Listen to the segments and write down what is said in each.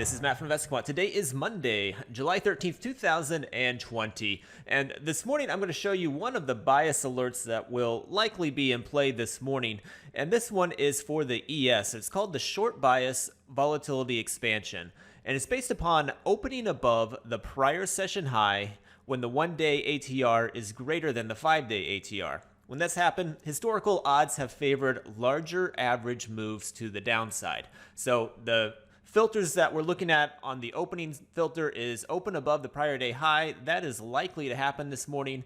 this is Matt from InvestiQuant. Today is Monday, July 13th, 2020. And this morning, I'm going to show you one of the bias alerts that will likely be in play this morning. And this one is for the ES. It's called the short bias volatility expansion. And it's based upon opening above the prior session high when the one-day ATR is greater than the 5-day ATR. When that's happened, historical odds have favored larger average moves to the downside. So the filters that we're looking at on the opening filter is open above the prior day high. That is likely to happen this morning.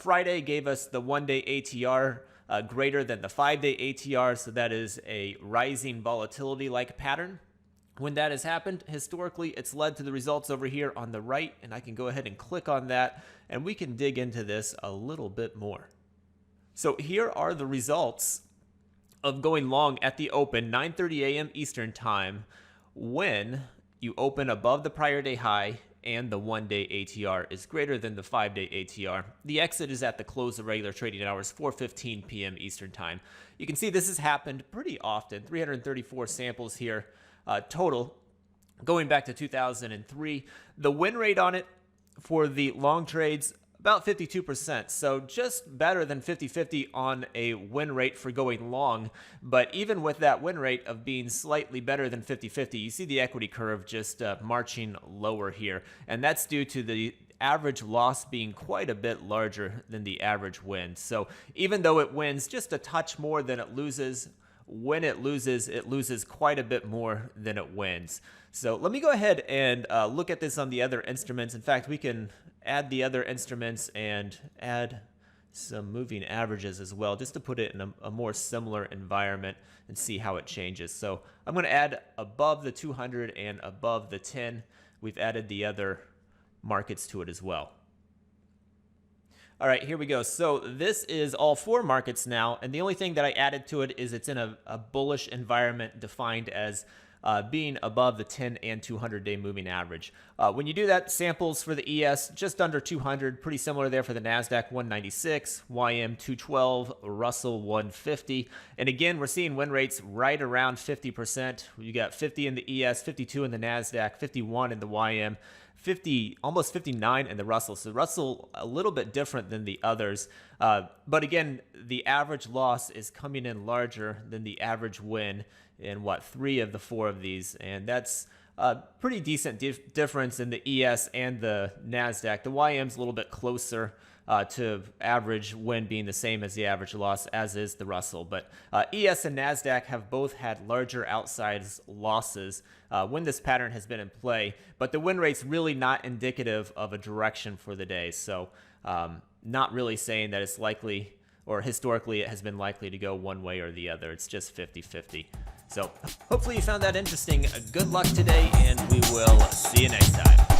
Friday gave us the one-day ATR greater than the 5-day ATR, so that is a rising volatility-like pattern. When that has happened, historically, it's led to the results over here on the right, and I can go ahead and click on that, and we can dig into this a little bit more. So here are the results of going long at the open, 9:30 a.m. Eastern Time, when you open above the prior day high and the one-day ATR is greater than the 5-day ATR. The exit is at the close of regular trading hours, 4:15 p.m. Eastern Time. You can see this has happened pretty often, 334 samples here total, going back to 2003. The win rate on it for the long trades, about 52%, so just better than 50-50 on a win rate for going long. But even with that win rate of being slightly better than 50-50, you see the equity curve just marching lower here. And that's due to the average loss being quite a bit larger than the average win. So even though it wins just a touch more than it loses, when it loses quite a bit more than it wins. So let me go ahead and look at this on the other instruments. In fact, we can add the other instruments and add some moving averages as well, just to put it in a more similar environment and see how it changes. So I'm going to add above the 200 and above the 10. We've added the other markets to it as well. All right, here we go. So this is all four markets now, and the only thing that I added to it is it's in a bullish environment defined as being above the 10 and 200-day moving average. When you do that, samples for the ES just under 200, pretty similar there for the NASDAQ 196, YM 212, Russell 150. And again, we're seeing win rates right around 50%. You got 50 in the ES, 52 in the NASDAQ, 51 in the YM, 50, almost 59 in the Russell. So Russell a little bit different than the others. But again, the average loss is coming in larger than the average win in what, 3 of the 4 of these. And that's a pretty decent difference in the ES and the NASDAQ. The YM's a little bit closer to average win being the same as the average loss, as is the Russell. But ES and NASDAQ have both had larger outsized losses when this pattern has been in play. But the win rate's really not indicative of a direction for the day. So not really saying that it's likely, or historically it has been likely to go one way or the other. It's just 50-50. So hopefully you found that interesting. Good luck today, and we will see you next time.